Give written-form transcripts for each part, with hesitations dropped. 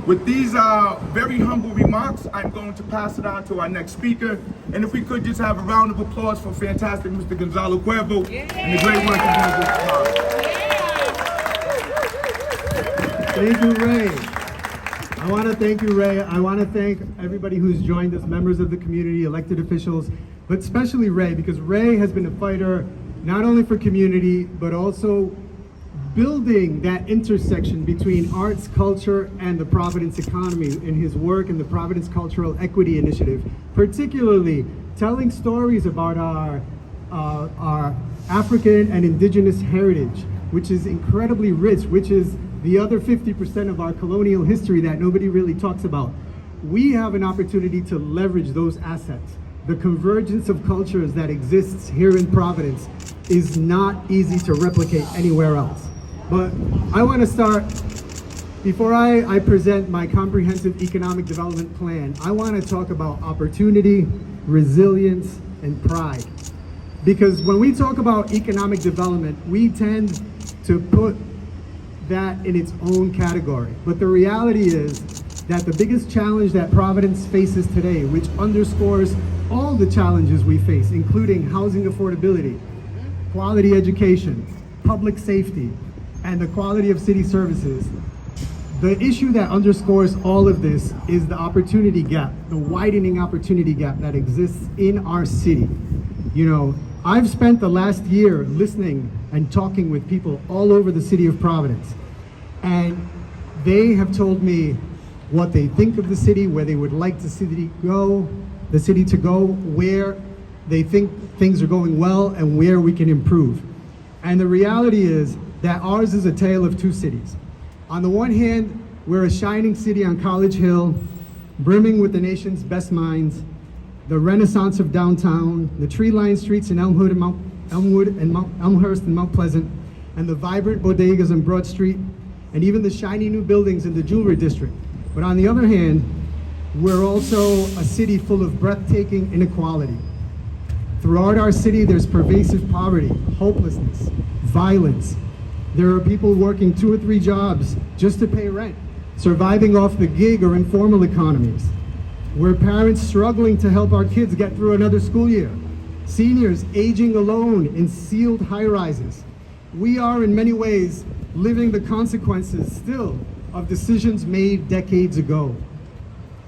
With these very humble remarks, I'm going to pass it on to our next speaker. And if we could just have a round of applause for fantastic Mr. Gonzalo Cuervo and the great work he's doing this tomorrow. Thank you, Ray. I want to thank you, Ray. I want to thank everybody who's joined us, members of the community, elected officials, but especially Ray, because Ray has been a fighter not only for community, but also building that intersection between arts, culture, and the Providence economy in his work in the Providence Cultural Equity Initiative, particularly telling stories about our African and Indigenous heritage, which is incredibly rich, which is the other 50% of our colonial history that nobody really talks about. We have an opportunity to leverage those assets. The convergence of cultures that exists here in Providence is not easy to replicate anywhere else. But I want to start, before I present my comprehensive economic development plan, I want to talk about opportunity, resilience, and pride. Because when we talk about economic development, we tend to put that in its own category. But the reality is that the biggest challenge that Providence faces today, which underscores all the challenges we face, including housing affordability, quality education, public safety, and the quality of city services, the issue that underscores all of this is the opportunity gap, the widening opportunity gap that exists in our city. You know, I've spent the last year listening and talking with people all over the city of Providence, and they have told me what they think of the city, where they would like the city to go, where they think things are going well, and where we can improve. And the reality is that ours is a tale of two cities. On the one hand, we're a shining city on College Hill, brimming with the nation's best minds, the renaissance of downtown, the tree-lined streets in Elmhurst and Mount Pleasant, and the vibrant bodegas on Broad Street, and even the shiny new buildings in the Jewelry District. But on the other hand, we're also a city full of breathtaking inequality. Throughout our city, there's pervasive poverty, hopelessness, violence. There are people working 2 or 3 jobs just to pay rent, surviving off the gig or informal economies. We're parents struggling to help our kids get through another school year. Seniors aging alone in sealed high-rises. We are, in many ways, living the consequences still of decisions made decades ago.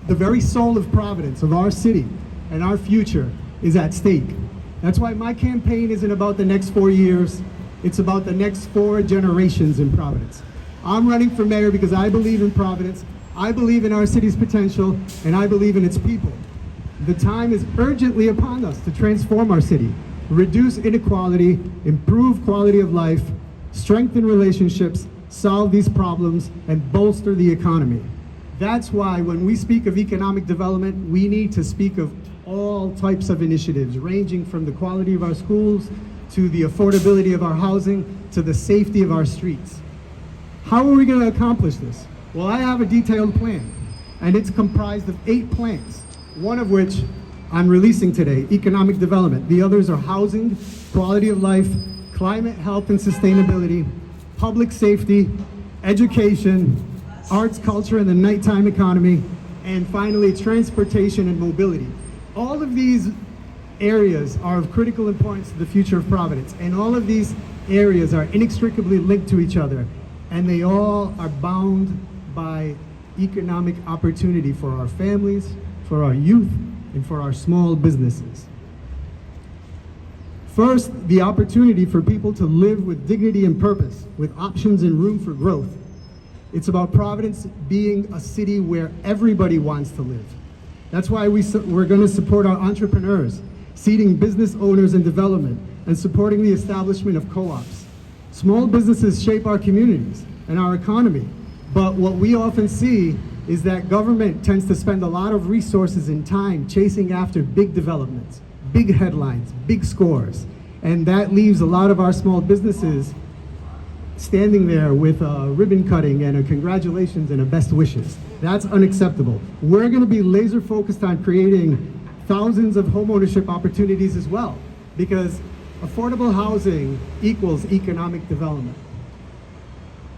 The very soul of Providence, of our city, and our future is at stake. That's why my campaign isn't about the next 4 years. It's about the next 4 generations in Providence. I'm running for mayor because I believe in Providence, I believe in our city's potential, and I believe in its people. The time is urgently upon us to transform our city, reduce inequality, improve quality of life, strengthen relationships, solve these problems, and bolster the economy. That's why when we speak of economic development, we need to speak of all types of initiatives, ranging from the quality of our schools, to the affordability of our housing, to the safety of our streets. How are we going to accomplish this? Well, I have a detailed plan, and it's comprised of 8 plans, one of which I'm releasing today, economic development. The others are housing, quality of life, climate, health, and sustainability, public safety, education, arts, culture, and the nighttime economy, and finally, transportation and mobility. All of these areas are of critical importance to the future of Providence, and all of these areas are inextricably linked to each other, and they all are bound by economic opportunity for our families, for our youth, and for our small businesses. First, the opportunity for people to live with dignity and purpose, with options and room for growth. It's about Providence being a city where everybody wants to live. That's why we're going to support our entrepreneurs, seeding business owners and development, and supporting the establishment of co-ops. Small businesses shape our communities and our economy, but what we often see is that government tends to spend a lot of resources and time chasing after big developments, big headlines, big scores, and that leaves a lot of our small businesses standing there with a ribbon cutting and a congratulations and a best wishes. That's unacceptable. We're going to be laser focused on creating thousands of homeownership opportunities as well, because affordable housing equals economic development.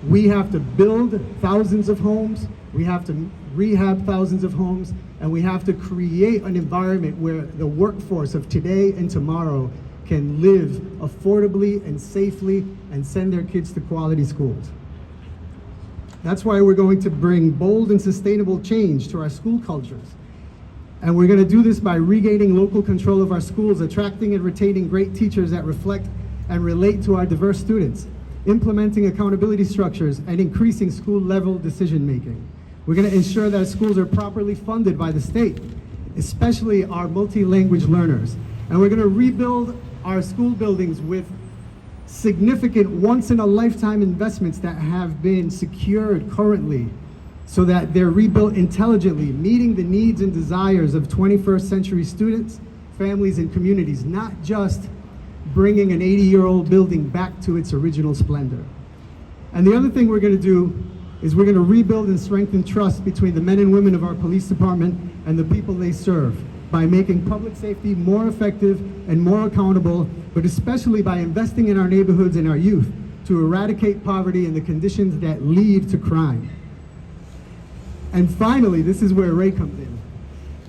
We have to build thousands of homes, we have to rehab thousands of homes, and we have to create an environment where the workforce of today and tomorrow can live affordably and safely and send their kids to quality schools. That's why we're going to bring bold and sustainable change to our school cultures. And we're going to do this by regaining local control of our schools, attracting and retaining great teachers that reflect and relate to our diverse students, implementing accountability structures, and increasing school-level decision-making. We're going to ensure that schools are properly funded by the state, especially our multi-language learners. And we're going to rebuild our school buildings with significant once-in-a-lifetime investments that have been secured currently so that they're rebuilt intelligently, meeting the needs and desires of 21st century students, families, and communities, not just bringing an 80-year-old building back to its original splendor. And the other thing we're going to do is we're going to rebuild and strengthen trust between the men and women of our police department and the people they serve by making public safety more effective and more accountable, but especially by investing in our neighborhoods and our youth to eradicate poverty and the conditions that lead to crime. And finally, this is where Ray comes in.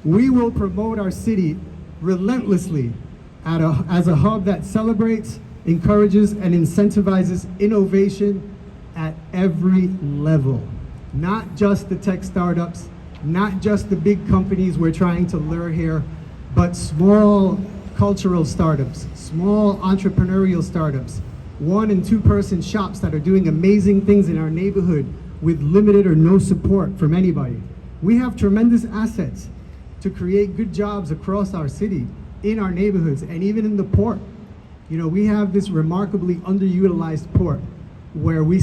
We will promote our city relentlessly as a hub that celebrates, encourages, and incentivizes innovation at every level. Not just the tech startups, not just the big companies we're trying to lure here, but small cultural startups, small entrepreneurial startups, 1- and 2-person shops that are doing amazing things in our neighborhood with limited or no support from anybody. We have tremendous assets to create good jobs across our city, in our neighborhoods, and even in the port. You know, we have this remarkably underutilized port where we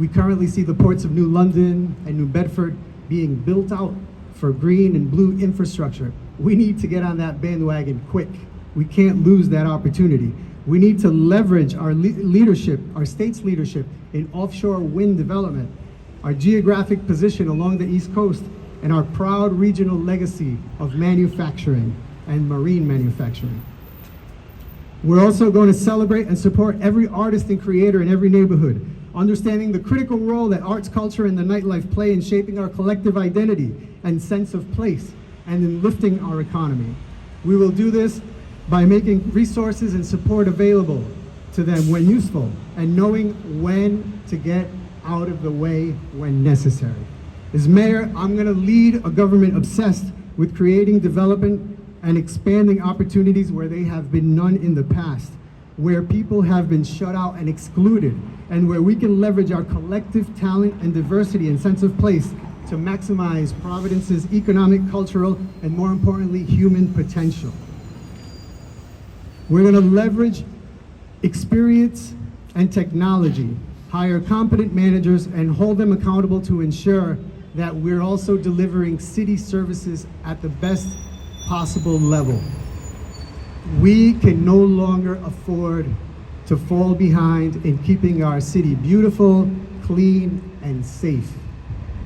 currently see the ports of New London and New Bedford being built out for green and blue infrastructure. We need to get on that bandwagon quick. We can't lose that opportunity. We need to leverage our leadership, our state's leadership in offshore wind development, our geographic position along the East Coast, and our proud regional legacy of manufacturing and marine manufacturing. We're also going to celebrate and support every artist and creator in every neighborhood, understanding the critical role that arts, culture, and the nightlife play in shaping our collective identity and sense of place, and in lifting our economy. We will do this by making resources and support available to them when useful, and knowing when to get out of the way when necessary. As mayor, I'm going to lead a government obsessed with creating development and expanding opportunities where they have been none in the past, where people have been shut out and excluded, and where we can leverage our collective talent and diversity and sense of place to maximize Providence's economic, cultural, and more importantly, human potential. We're going to leverage experience and technology, hire competent managers, and hold them accountable to ensure that we're also delivering city services at the best possible level. We can no longer afford to fall behind in keeping our city beautiful, clean, and safe.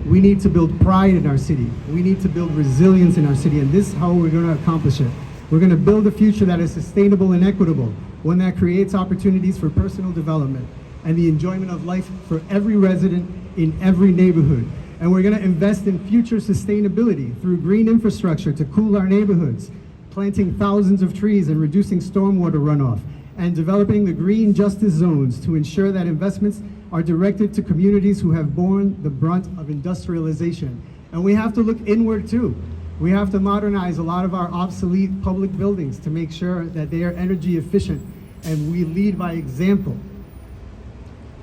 We need to build pride in our city. We need to build resilience in our city, and this is how we're going to accomplish it. We're going to build a future that is sustainable and equitable, one that creates opportunities for personal development and the enjoyment of life for every resident in every neighborhood. And we're going to invest in future sustainability through green infrastructure to cool our neighborhoods, planting thousands of trees and reducing stormwater runoff, and developing the green justice zones to ensure that investments are directed to communities who have borne the brunt of industrialization. And we have to look inward too. We have to modernize a lot of our obsolete public buildings to make sure that they are energy efficient, and we lead by example.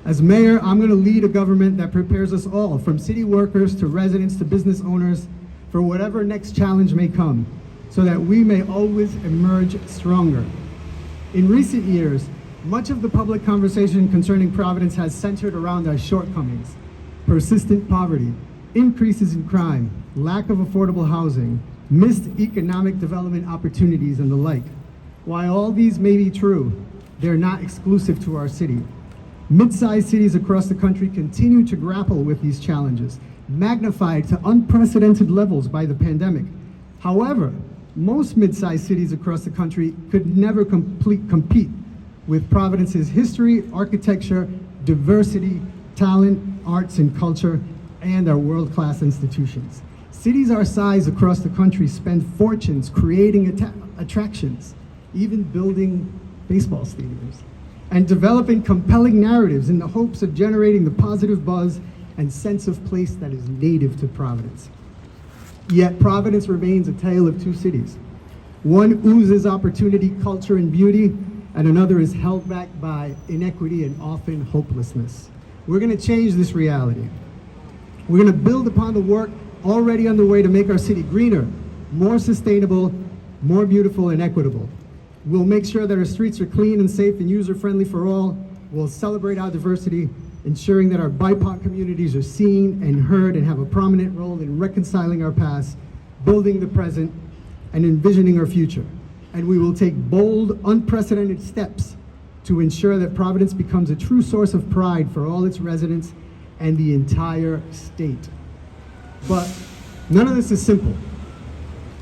As mayor, I'm going to lead a government that prepares us all, from city workers to residents to business owners, for whatever next challenge may come, so that we may always emerge stronger. In recent years, much of the public conversation concerning Providence has centered around our shortcomings: persistent poverty, increases in crime, lack of affordable housing, missed economic development opportunities, and the like. While all these may be true, they're not exclusive to our city. Mid-sized cities across the country continue to grapple with these challenges, magnified to unprecedented levels by the pandemic. However, most mid-sized cities across the country could never compete with Providence's history, architecture, diversity, talent, arts and culture, and our world-class institutions. Cities our size across the country spend fortunes creating attractions, even building baseball stadiums, and developing compelling narratives in the hopes of generating the positive buzz and sense of place that is native to Providence. Yet Providence remains a tale of two cities. One oozes opportunity, culture, and beauty, and another is held back by inequity and often hopelessness. We're going to change this reality. We're going to build upon the work already underway to make our city greener, more sustainable, more beautiful, and equitable. We'll make sure that our streets are clean and safe and user-friendly for all. We'll celebrate our diversity, ensuring that our BIPOC communities are seen and heard and have a prominent role in reconciling our past, building the present, and envisioning our future. And we will take bold, unprecedented steps to ensure that Providence becomes a true source of pride for all its residents and the entire state. But none of this is simple.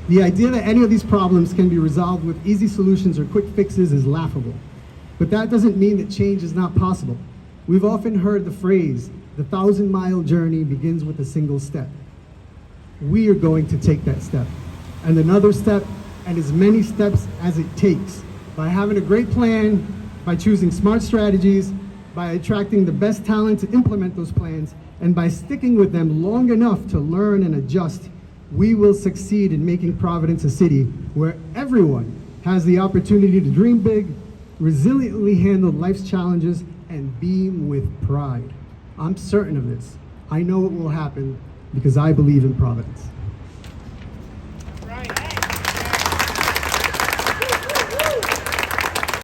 The idea that any of these problems can be resolved with easy solutions or quick fixes is laughable. But that doesn't mean that change is not possible. We've often heard the phrase, the 1,000-mile journey begins with a single step. We are going to take that step, and another step, and as many steps as it takes, by having a great plan, by choosing smart strategies, by attracting the best talent to implement those plans, and by sticking with them long enough to learn and adjust. We will succeed in making Providence a city where everyone has the opportunity to dream big, resiliently handle life's challenges, and beam with pride. I'm certain of this. I know it will happen because I believe in Providence.